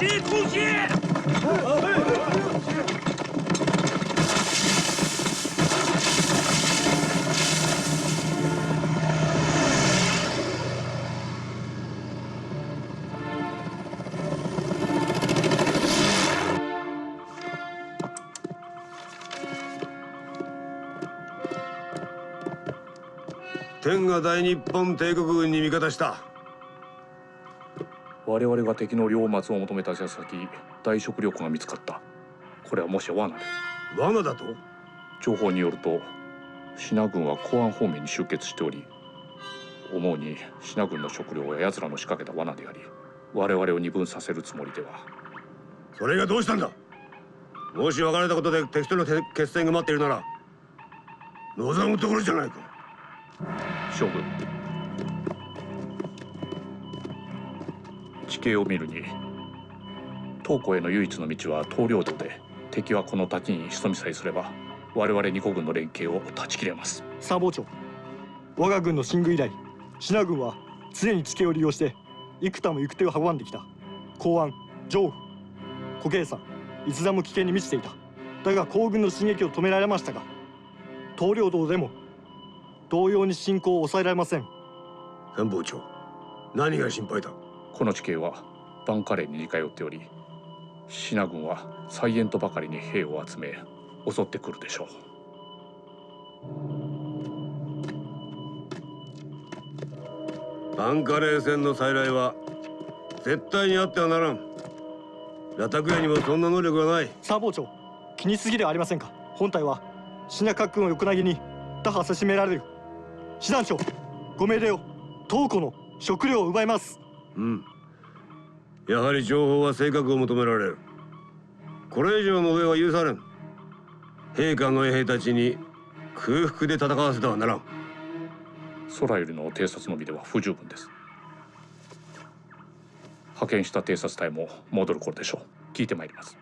接空袭！天が大日本帝国軍に味方した。我々が敵の領末を求めた矢先、大食糧庫が見つかった。これはもしや罠で。罠だと？情報によると、支那軍は公安方面に集結しており、思うに支那軍の食料は奴らの仕掛けた罠であり、我々を二分させるつもりでは。それがどうしたんだ？もし別れたことで敵との決戦が待っているなら、望むところじゃないか。将軍、地形を見るに東湖への唯一の道は東領道で、敵はこの滝に潜みさえすれば我々二個軍の連携を断ち切れます。参謀長、我が軍の進軍以来、支那軍は常に地形を利用して幾多も行く手を運んできた。公安、上府、虎渓山、いつでも危険に満ちていた。だが皇軍の進撃を止められましたが、東領道でも同様に進行を抑えられません。参謀長、何が心配だ？この地形はバンカレーに似通っており、支那軍は再現とばかりに兵を集め襲ってくるでしょう。バンカレー戦の再来は絶対にあってはならん。ラタクヤにもそんな能力はない。参謀長、気にしすぎではありませんか。本隊は支那各軍を横投げに打破せしめられる。師団長、ご命令を。東湖の食料を奪います。やはり情報は正確を求められる。これ以上の上は許されん。陛下の衛兵たちに空腹で戦わせてはならん。空よりの偵察のみでは不十分です。派遣した偵察隊も戻る頃でしょう。聞いてまいります。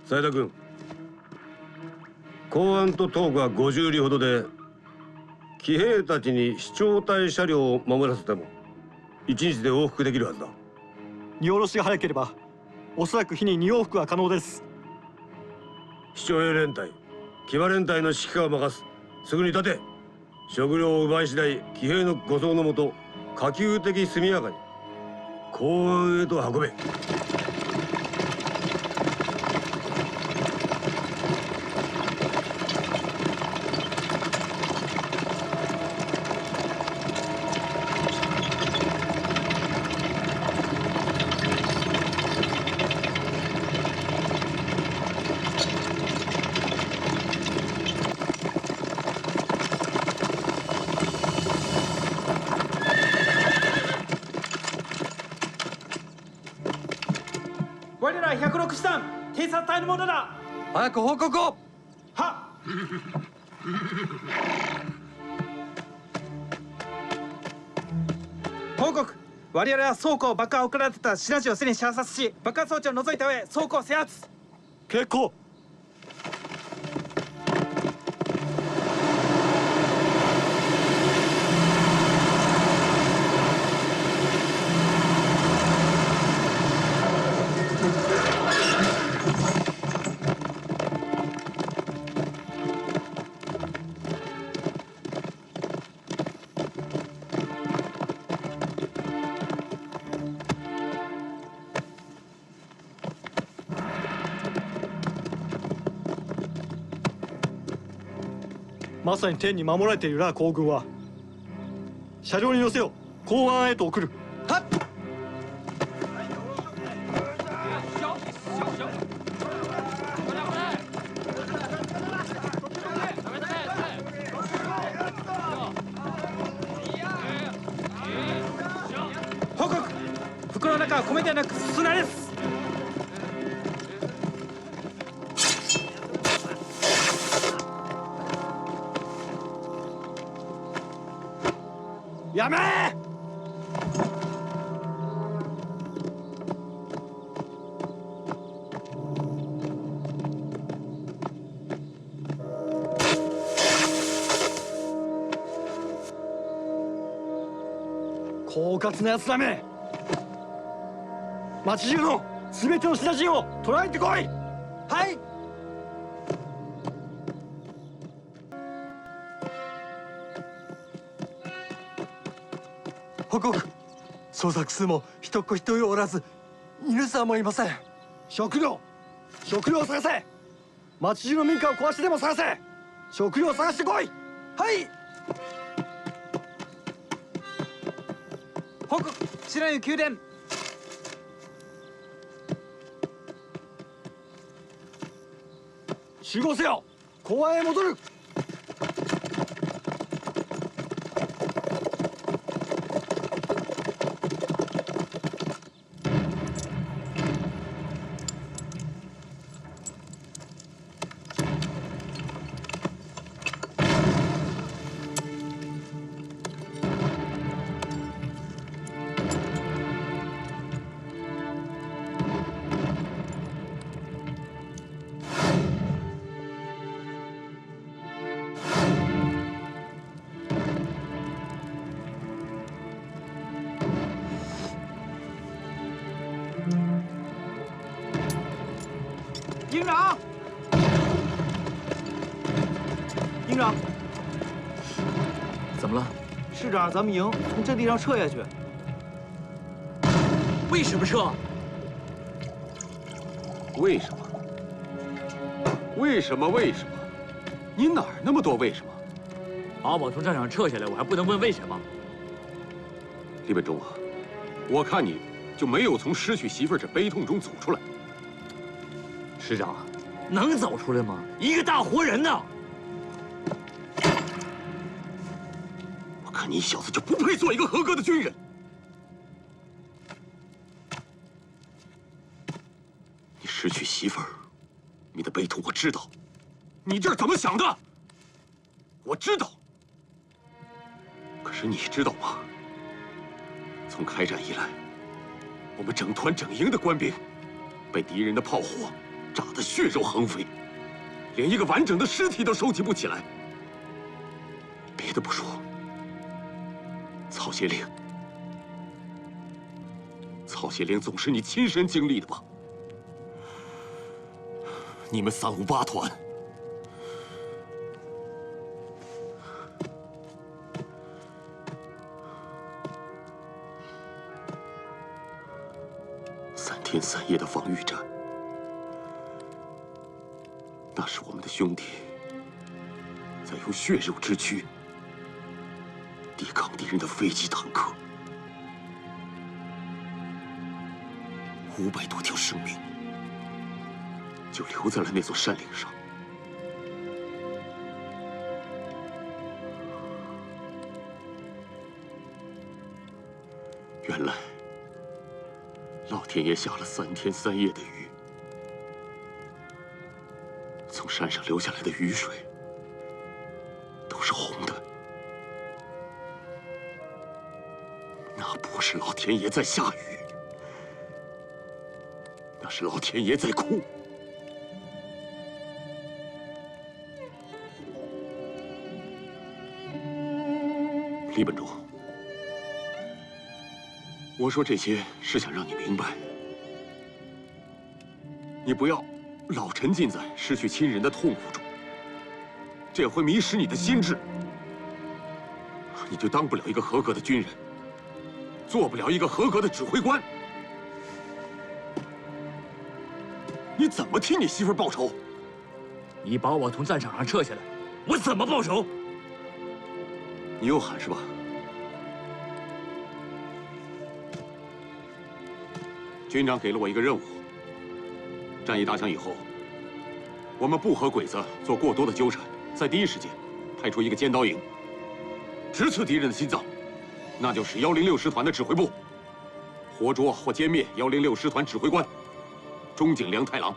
斉田君、公安と東湖は50里ほどで、騎兵たちに視聴隊車両を守らせても1日で往復できるはずだ。荷下ろしが早ければおそらく日に2往復は可能です。視聴兵連隊、騎馬連隊の指揮下を任す。すぐに立て。食料を奪い次第、騎兵の護送のもと可及的速やかに公安へと運べ。我ら106師団偵察隊のものだ。早く報告を。はっ。報告。我々は倉庫を爆破を送られてたシナジをすでに射殺し、爆破装置を除いた上倉庫を制圧。結構。まさに天に守られているら皇軍は。車両に乗せよ、公安へと送る。はっ。報告。袋の中は米ではなく砂です。やめー！狡猾なやつだめ。町中の全ての品人を捕らえてこい。はい。報告。捜索数も一っ子一人おらず、犬さんもいません。食料を探せ。町中の民家を壊してでも探せ。食料を探してこい。はい。報告。白湯宮殿。集合せよ。公安へ戻る。营长，营长，怎么了？市长让咱们营从阵地上撤下去。为什么撤？为什么？为什么？为什么？你哪儿那么多为什么？把我从战场撤下来，我还不能问为什么？李本忠啊，我看你就没有从失去媳妇儿这悲痛中走出来。师长，能走出来吗？一个大活人呢！我看你小子就不配做一个合格的军人。你失去媳妇儿，你的悲痛我知道，你这是怎么想的？我知道。可是你知道吗？从开战以来，我们整团整营的官兵被敌人的炮火炸得血肉横飞，连一个完整的尸体都收集不起来。别的不说，曹协领总是你亲身经历的吧？你们358团，3天3夜的防御战。那是我们的兄弟在用血肉之躯抵抗敌人的飞机坦克，500多条生命就留在了那座山岭上。原来，老天爷下了3天3夜的雨。从山上流下来的雨水都是红的，那不是老天爷在下雨，那是老天爷在哭。李本忠，我说这些是想让你明白，你不要老沉浸在失去亲人的痛苦中，这会迷失你的心智，你就当不了一个合格的军人，做不了一个合格的指挥官。你怎么替你媳妇儿报仇？你把我从战场上撤下来，我怎么报仇？你又喊是吧？军长给了我一个任务。战役打响以后，我们不和鬼子做过多的纠缠，在第一时间派出一个尖刀营，直刺敌人的心脏，那就是106师团的指挥部，活捉或歼灭106师团指挥官中井良太郎。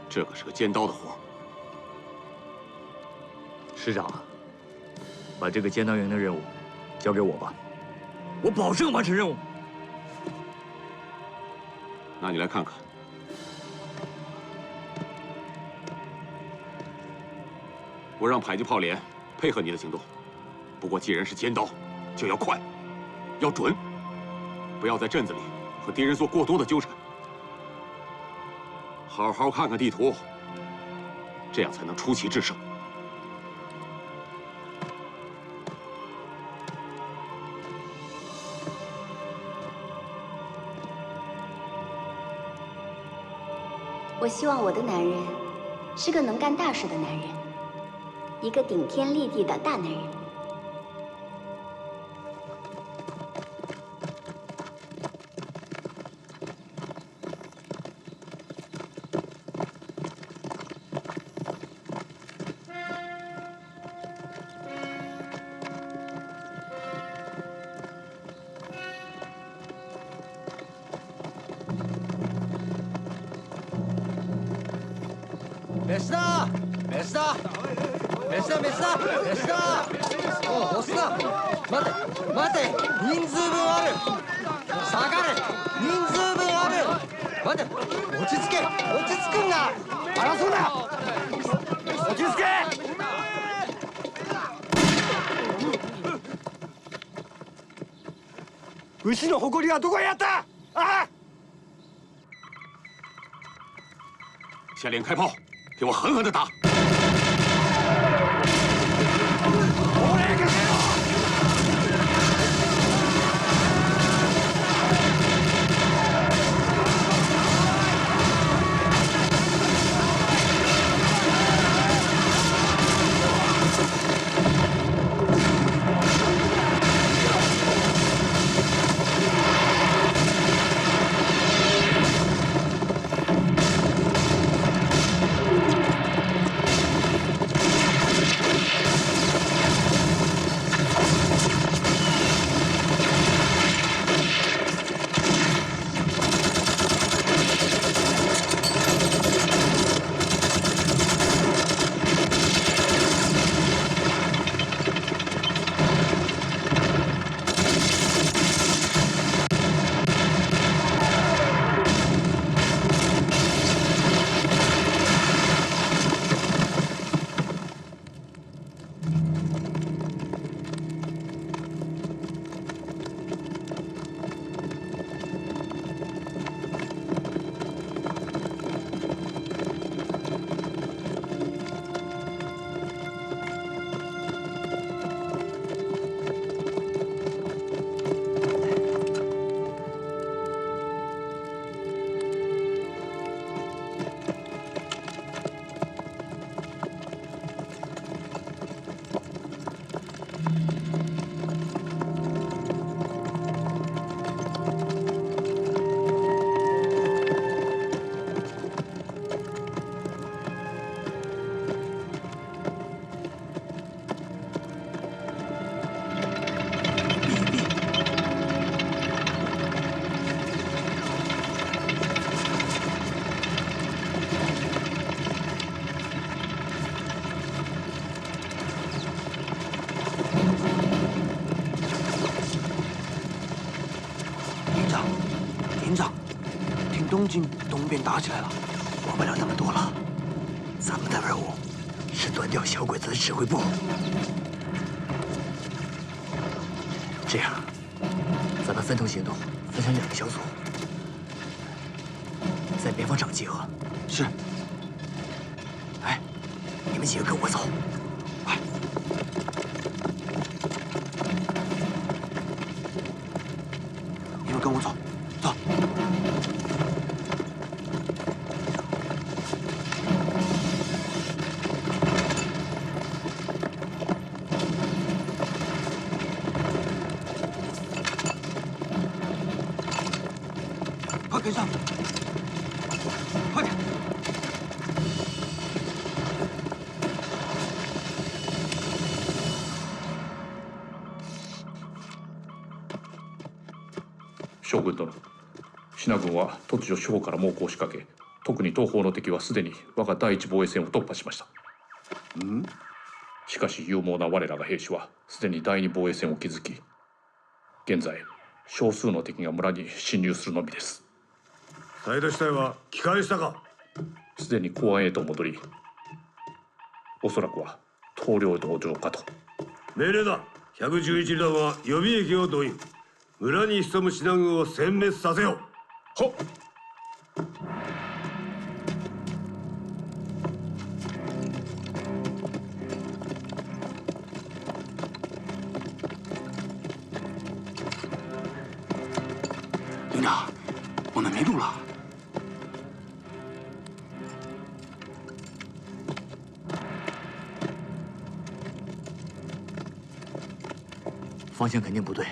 这可是个尖刀的活。师长，把这个尖刀营的任务交给我吧，我保证完成任务。那你来看看，我让迫击炮连配合你的行动。不过既然是尖刀，就要快，要准，不要在镇子里和敌人做过多的纠缠。好好看看地图，这样才能出奇制胜。 我希望我的男人是个能干大事的男人，一个顶天立地的大男人。メスだメスだメスだメスだメスだおう押すな待て待て人数分ある下がれ人数分ある待て落ち着け落ち着くんだ争うな落ち着け牛の誇りはどこへやったああ下连开炮，给我狠狠的打！ 营长，听东京东边打起来了，管不了那么多了。咱们的任务是断掉小鬼子的指挥部。这样，咱们分头行动，分成2个小组，在边防场集合。是。哎，你们几个跟我走，快！你们跟我走。 走。快跟上！快点！将軍殿。 信濃軍は突如四方から猛攻を仕掛け、特に東方の敵はすでに我が第一防衛線を突破しました。しかし勇猛な我らが兵士はすでに第二防衛線を築き、現在少数の敵が村に侵入するのみです。サイド地帯は帰還したか？すでに公安へと戻り、おそらくは棟梁道場かと。命令だ。111団は予備役を動員。村に潜むシナ軍を殲滅させよ。好。营长，我们迷路了。方向肯定不对，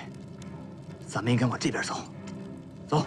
咱们应该往这边走。走。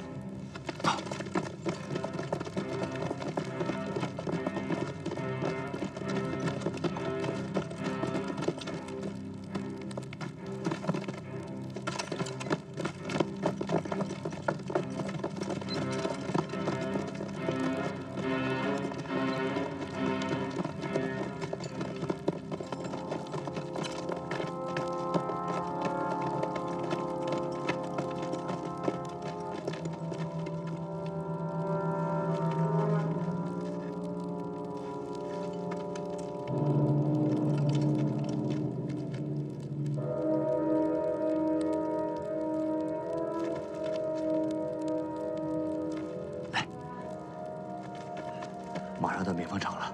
马上到棉纺厂了，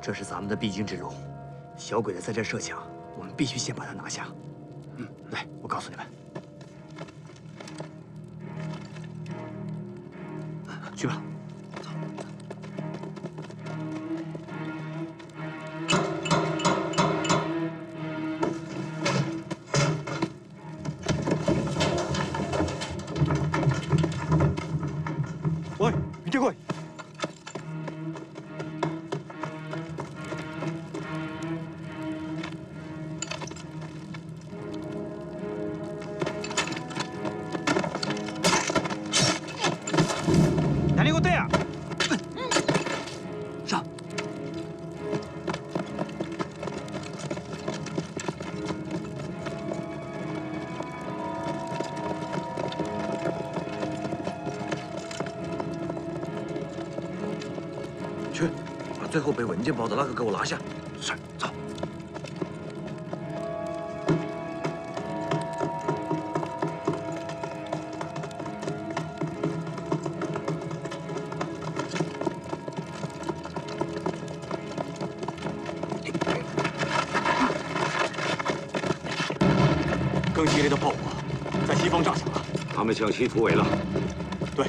这是咱们的必经之路。小鬼子在这设想，我们必须先把他拿下。来，我告诉你们，去吧。おい、見てこい。何事や。上。去，把最后被文件包的那个给我拿下。是，走。更激烈的炮火在西方炸响了，他们向西突围了。对，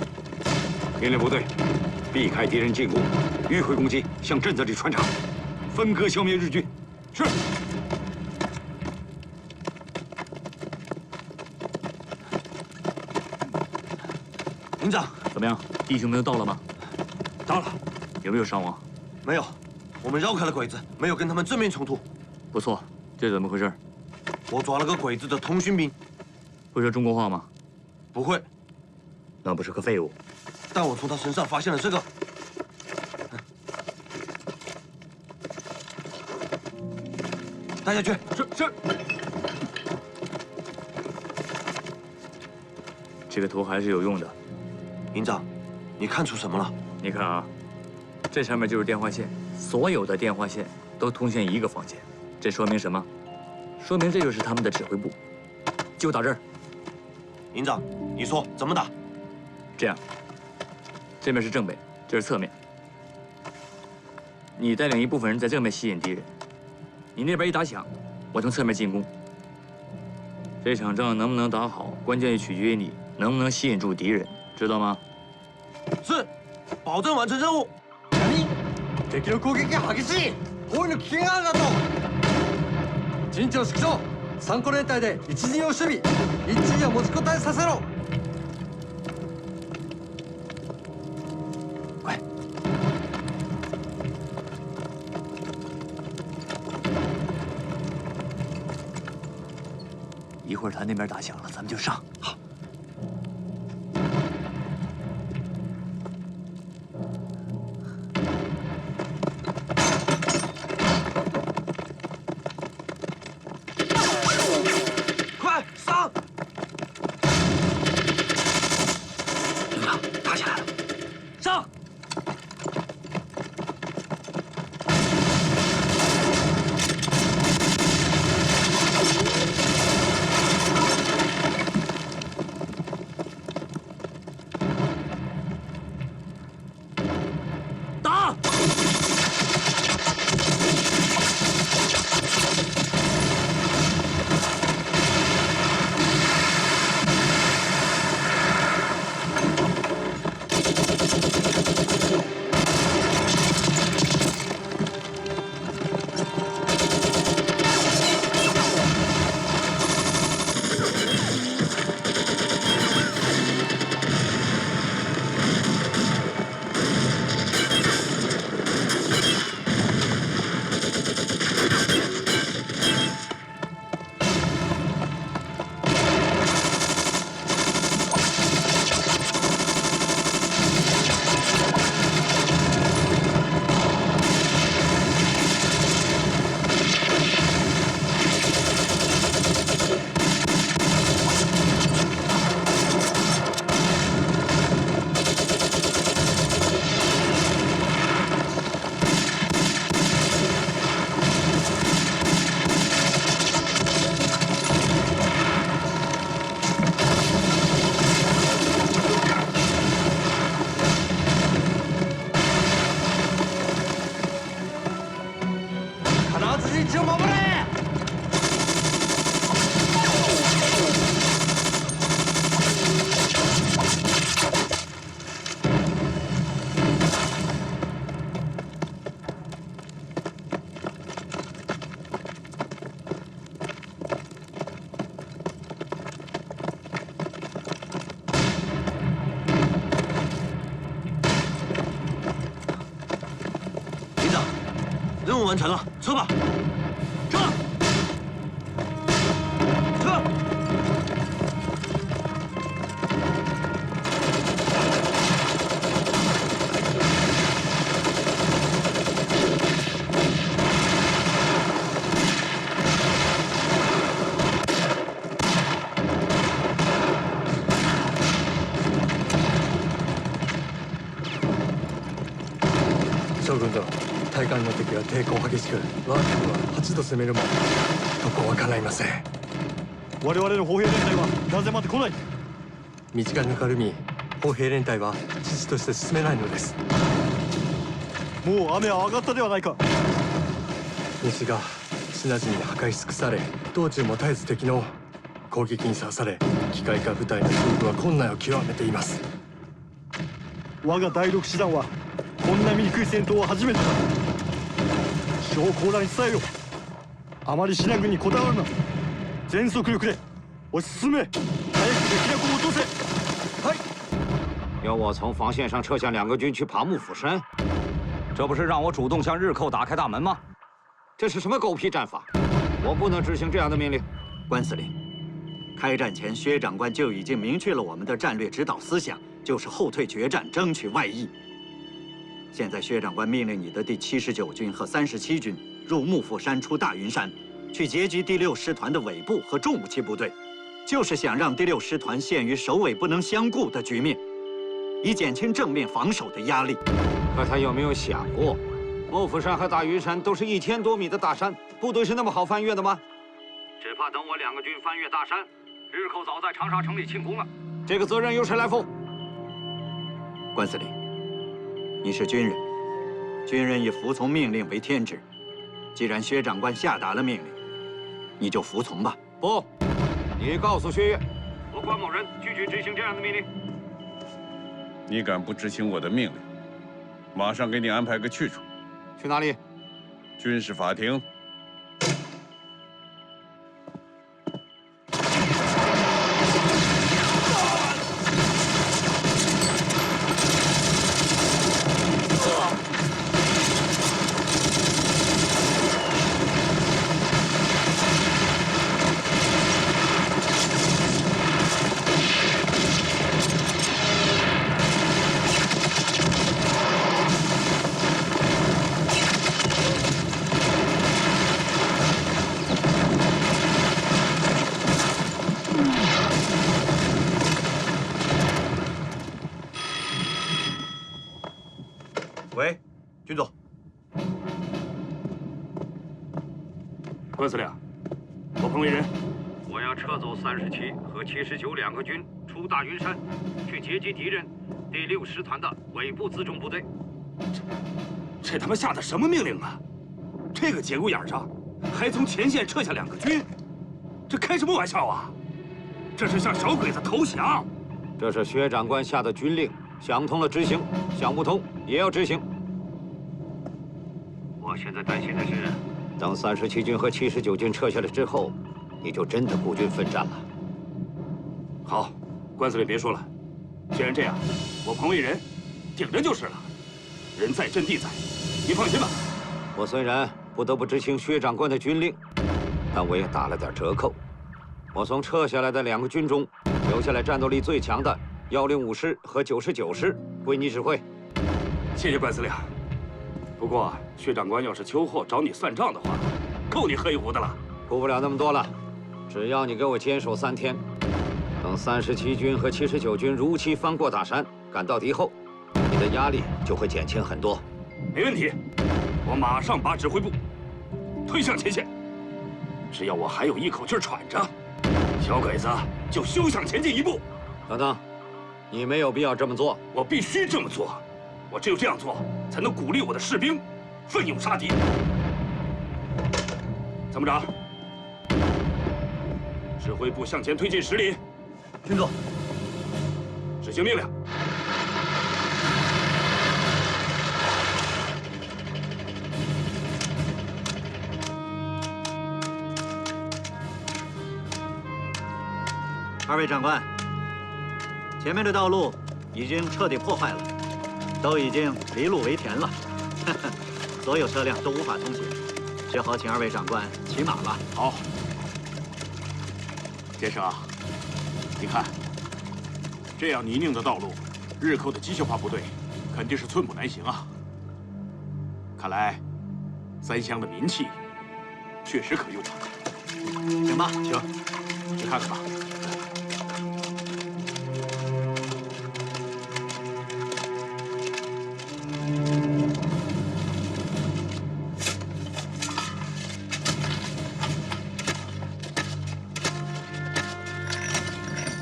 命令部队避开敌人进攻，迂回攻击，向镇子里穿插，分割消灭日军。是。营长，怎么样？弟兄们都到了吗？到了。有没有伤亡？没有，我们绕开了鬼子，没有跟他们正面冲突。不错，这是怎么回事？我抓了个鬼子的通讯兵，会说中国话吗？不会。那不是个废物。但我从他身上发现了这个。带下去。是。这个图还是有用的。营长，你看出什么了？你看啊，这上面就是电话线，所有的电话线都通向一个房间。这说明什么？说明这就是他们的指挥部。就打这儿。营长，你说怎么打？这样，这面是正北，这是侧面。你带领一部分人在正面吸引敌人，你那边一打响，我从侧面进攻。这场仗能不能打好，关键取决于你能不能吸引住敌人，知道吗？是，保证完成任务。何？敵の攻撃が激しい。包囲の危険があるなと。陣地を縮小。3個連隊で一陣を守備。一陣を持ちこたえさせろ。快！一会儿他那边打响了，咱们就上。好。快上！营长，打起来了！上！完成了，撤吧，撤，撤。将軍殿、対岸の敵は抵抗激しく、我が軍は8度攻めるも突破は叶いません。我々の歩兵連隊はなぜまで来ない？道がぬかるみ、歩兵連隊は遅々として進めないのです。もう雨は上がったではないか。西が品々に破壊し尽くされ、道中も絶えず敵の攻撃にさらされ、機械化部隊の勝負は困難を極めています。我が第六師団はこんな醜い戦闘は初めてだ。将校らに伝えよ。あまり品軍にこだわるな。全速力で推し進め。早く敵略を落とせ。はい。要我从防线上撤下2个军去爬幕府山，这不是让我主动向日寇打开大门吗？这是什么狗屁战法？我不能执行这样的命令。关司令，开战前薛长官就已经明确了我们的战略指导思想，就是后退决战，争取外溢。现在薛长官命令你的第79军和37军入幕府山出大云山，去截击第6师团的尾部和重武器部队，就是想让第6师团陷于首尾不能相顾的局面，以减轻正面防守的压力。可他有没有想过，幕府山和大云山都是1000多米的大山，部队是那么好翻越的吗？只怕等我2个军翻越大山，日寇早在长沙城里庆功了。这个责任由谁来负？关司令，你是军人，军人以服从命令为天职。既然薛长官下达了命令，你就服从吧。不，你告诉薛岳，我关某人拒绝执行这样的命令。你敢不执行我的命令，马上给你安排个去处。去哪里？军事法庭。喂，军总。关司令，我彭为仁，我要撤走37和79 2个军出大云山，去截击敌人第6师团的尾部辎重部队。这他妈下的什么命令啊？这个节骨眼上，还从前线撤下2个军，这开什么玩笑啊？这是向小鬼子投降！这是薛长官下的军令，想通了执行，想不通也要执行。我现在担心的是，等37军和79军撤下来之后，你就真的孤军奋战了。好，关司令别说了，既然这样，我彭为仁顶着就是了。人在阵地在，您放心吧。我虽然不得不执行薛长官的军令，但我也打了点折扣。我从撤下来的2个军中，留下来战斗力最强的105师和99师归你指挥。谢谢关司令。不过薛长官要是秋后找你算账的话，够你喝一壶的了。顾不了那么多了，只要你给我坚守3天，等37军和79军如期翻过大山，赶到敌后，你的压力就会减轻很多。没问题，我马上把指挥部推向前线。只要我还有一口气喘着，小鬼子就休想前进一步。等等，你没有必要这么做。我必须这么做，我只有这样做，才能鼓励我的士兵奋勇杀敌。参谋长，指挥部向前推进10里。军总，执行命令。2位长官，前面的道路已经彻底破坏了，都已经离路为田了，所有车辆都无法通行。只好请二位长官骑马了。好，先生啊，你看，这样泥泞的道路，日寇的机械化部队肯定是寸步难行啊。看来，三乡的民气确实可用啊。请吧，请，去看看吧。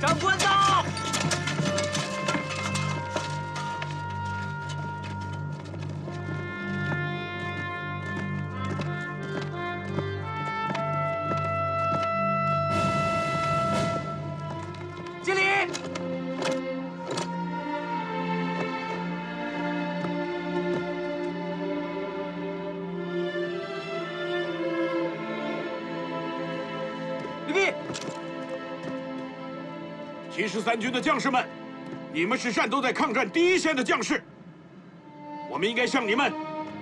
长官到！敬礼！立壁！73军的将士们，你们是战斗在抗战第一线的将士，我们应该向你们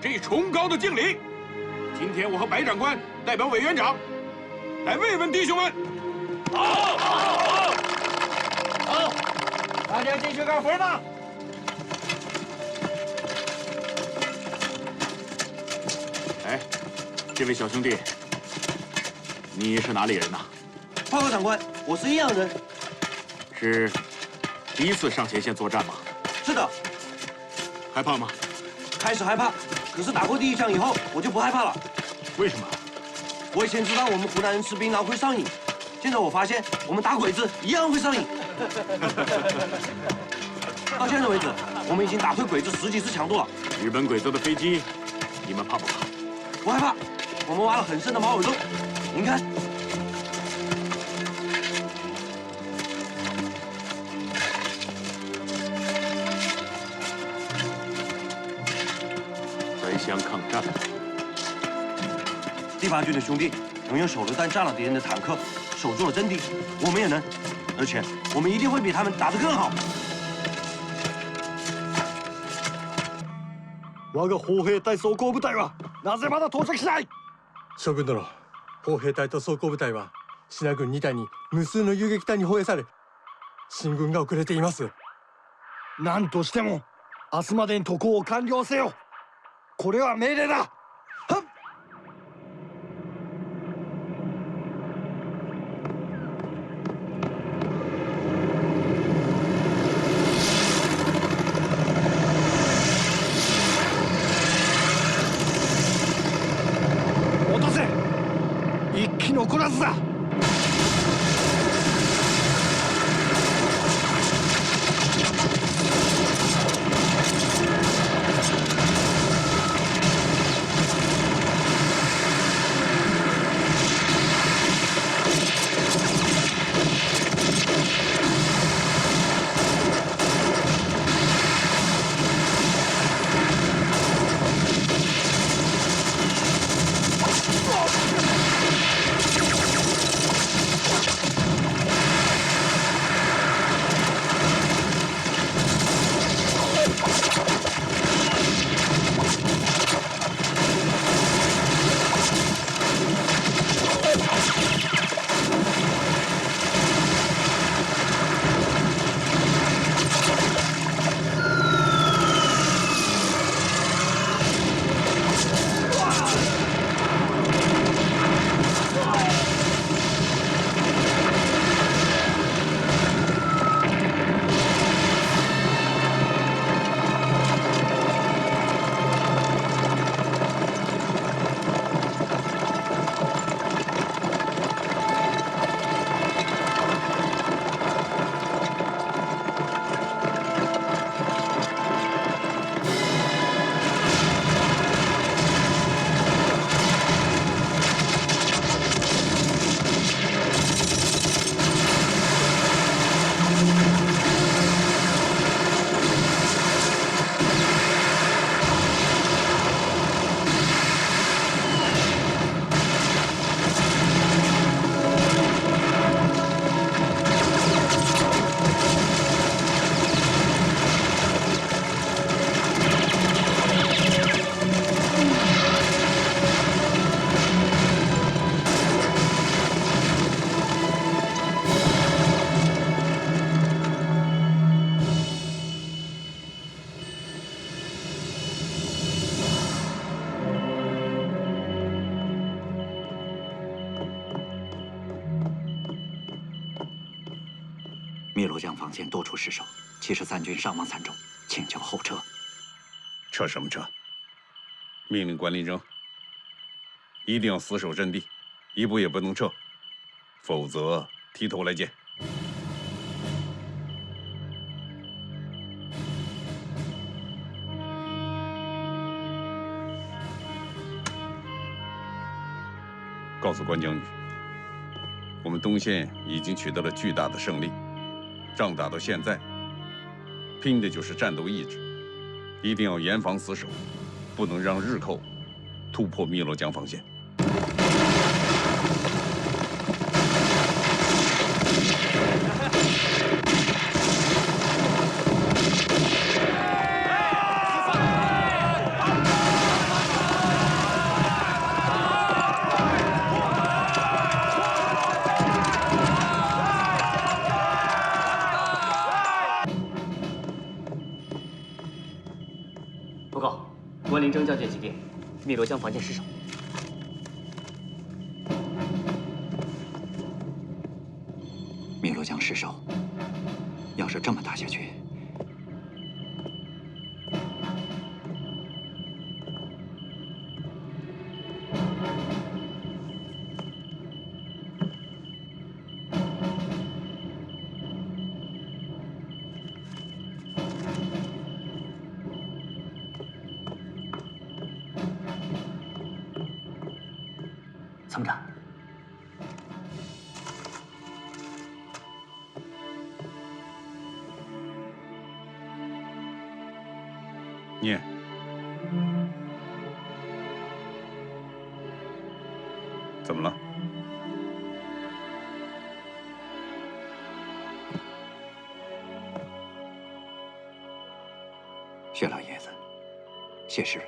致崇高的敬礼。今天我和白长官代表委员长来慰问弟兄们。好，大家继续干活吧。哎，这位小兄弟，你是哪里人呐？报告长官，我是益阳人。是第一次上前线作战吗？是的。害怕吗？开始害怕，可是打过第一枪以后，我就不害怕了。为什么？我以前知道我们湖南人吃槟榔会上瘾，现在我发现我们打鬼子一样会上瘾。到现在为止，我们已经打退鬼子10几次强度了。日本鬼子的飞机，你们怕不怕？不害怕，我们挖了很深的马尾洞。您看。三乡抗战，第8军的兄弟能用手榴弹炸了敌人的坦克，守住了阵地，我们也能，而且我们一定会比他们打得更好。我が砲兵隊装甲部隊はなぜまだ到着しない？将軍殿、砲兵隊と装甲部隊は信濃軍2隊に無数の遊撃隊に包囲され、進軍が遅れています。何としても明日までに渡航を完了せよ。これは命令だ。はっ。落とせ。一気残らずだ。汨罗江防线多处失守，73军伤亡惨重，请求后撤。撤什么撤？命令关林征，一定要死守阵地，一步也不能撤，否则提头来见。告诉关将军，我们东线已经取得了巨大的胜利，仗打到现在，拼的就是战斗意志，一定要严防死守，不能让日寇突破汨罗江防线。报告，关林征将军急电，汨罗江防线失守。汨罗江失守，要是这么打下去，参谋长，念。怎么了？薛老爷子，谢师。